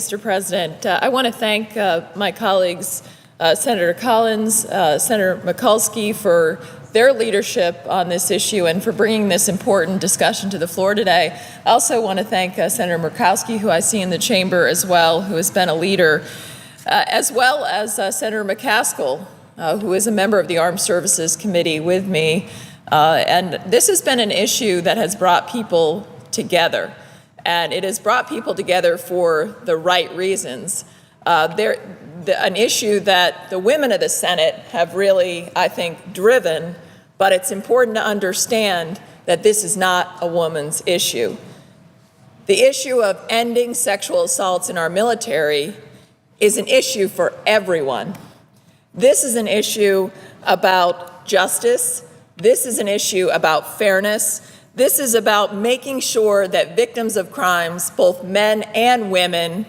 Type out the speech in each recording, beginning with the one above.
Mr. President, I want to thank my colleagues, Senator Collins, Senator Mikulski, for their leadership on this issue and for bringing this important discussion to the floor today. I also want to thank Senator Murkowski, who I see in the chamber as well, who has been a leader, as well as Senator McCaskill, who is a member of the Armed Services Committee with me. And this has been an issue that has brought people together. And it has brought people together for the right reasons. An issue that the women of the Senate have really, I think, driven, but it's important to understand that this is not a woman's issue. The issue of ending sexual assaults in our military is an issue for everyone. This is an issue about justice. This is an issue about fairness. This is about making sure that victims of crimes, both men and women,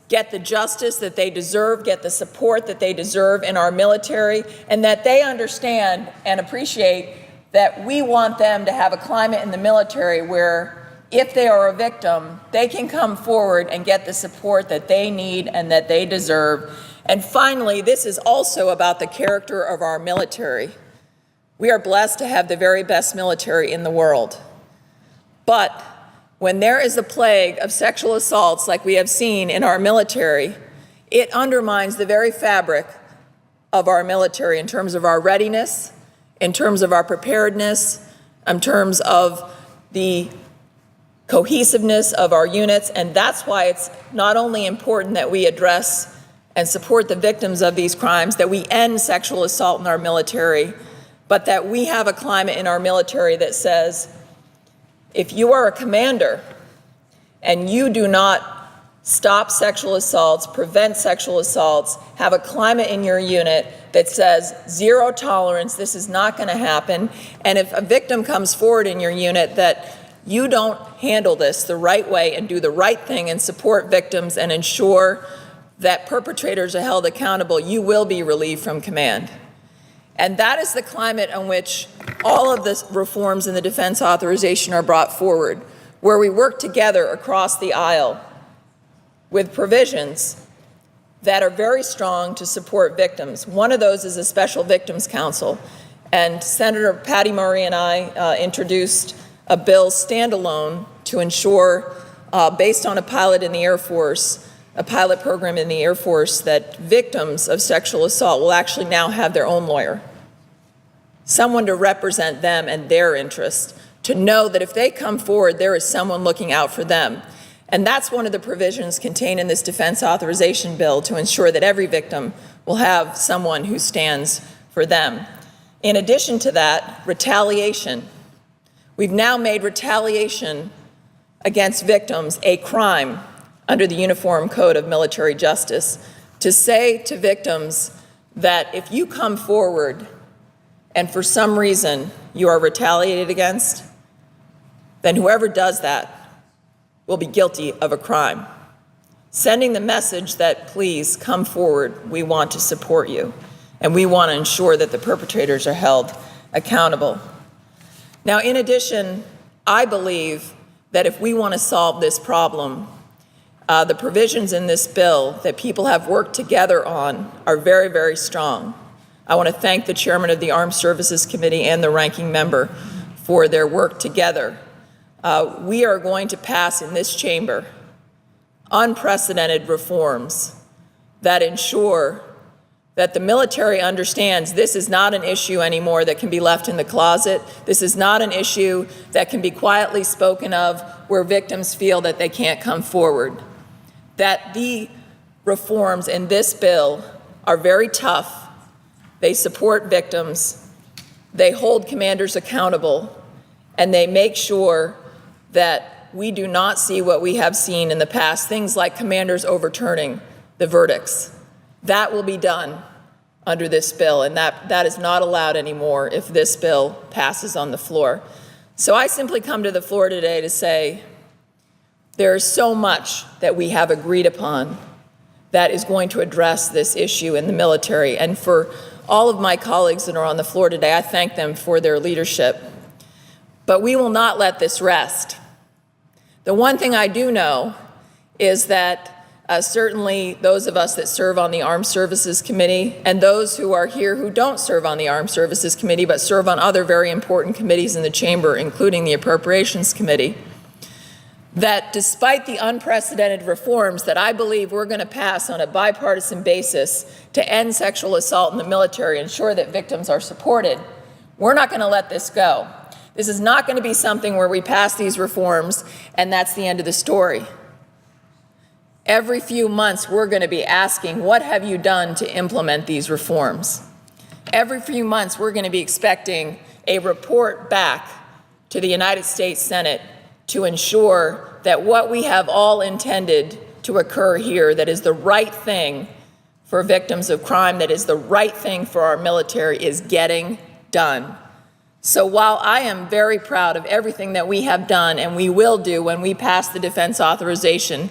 get the justice that they deserve, get the support that they deserve in our military, and that they understand and appreciate that we want them to have a climate in the military where, if they are a victim, they can come forward and get the support that they need and that they deserve. And finally, this is also about the character of our military. We are blessed to have the very best military in the world. But when there is a plague of sexual assaults like we have seen in our military, it undermines the very fabric of our military in terms of our readiness, in terms of our preparedness, in terms of the cohesiveness of our units. And that's why it's not only important that we address and support the victims of these crimes, that we end sexual assault in our military, but that we have a climate in our military that says, if you are a commander and you do not stop sexual assaults, prevent sexual assaults, have a climate in your unit that says zero tolerance, this is not going to happen, and if a victim comes forward in your unit that you don't handle this the right way and do the right thing and support victims and ensure that perpetrators are held accountable, you will be relieved from command. And that is the climate in which all of the reforms in the defense authorization are brought forward, where we work together across the aisle with provisions that are very strong to support victims. One of those is a Special Victims Council. And Senator Patty Murray and I introduced a bill standalone to ensure, based on a pilot in the Air Force, a pilot program in the Air Force, that victims of sexual assault will actually now have their own lawyer, someone to represent them and their interests, to know that if they come forward, there is someone looking out for them. And that's one of the provisions contained in this defense authorization bill, to ensure that every victim will have someone who stands for them. In addition to that, retaliation. We've now made retaliation against victims a crime under the Uniform Code of Military Justice, to say to victims that if you come forward and for some reason you are retaliated against, then whoever does that will be guilty of a crime. Sending the message that, please come forward, we want to support you, and we want to ensure that the perpetrators are held accountable. Now, in addition, I believe that if we want to solve this problem, the provisions in this bill that people have worked together on are very, very strong. I want to thank the chairman of the Armed Services Committee and the ranking member for their work together. We are going to pass in this chamber unprecedented reforms that ensure that the military understands this is not an issue anymore that can be left in the closet. This is not an issue that can be quietly spoken of where victims feel that they can't come forward. That the reforms in this bill are very tough. They support victims, they hold commanders accountable, and they make sure that we do not see what we have seen in the past, things like commanders overturning the verdicts. That will be done under this bill, and that is not allowed anymore if this bill passes on the floor. So I simply come to the floor today to say, there is so much that we have agreed upon that is going to address this issue in the military. And for all of my colleagues that are on the floor today, I thank them for their leadership. But we will not let this rest. The one thing I do know is that Certainly those of us that serve on the Armed Services Committee and those who are here who don't serve on the Armed Services Committee but serve on other very important committees in the chamber, including the Appropriations Committee, that despite the unprecedented reforms that I believe we're going to pass on a bipartisan basis to end sexual assault in the military, ensure that victims are supported, we're not going to let this go. This is not going to be something where we pass these reforms and that's the end of the story. Every few months, we're going to be asking, what have you done to implement these reforms? Every few months, we're going to be expecting a report back to the United States Senate to ensure that what we have all intended to occur here, that is the right thing for victims of crime, that is the right thing for our military, is getting done. So while I am very proud of everything that we have done and we will do when we pass the defense authorization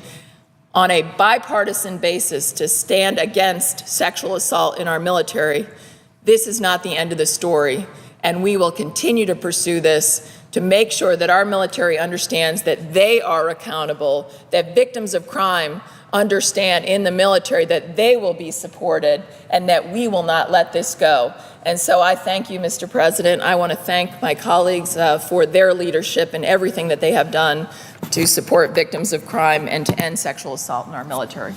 on a bipartisan basis to stand against sexual assault in our military, this is not the end of the story, and we will continue to pursue this to make sure that our military understands that they are accountable, that victims of crime understand in the military that they will be supported, and that we will not let this go. And so I thank you, Mr. President. I want to thank my colleagues for their leadership and everything that they have done to support victims of crime and to end sexual assault in our military.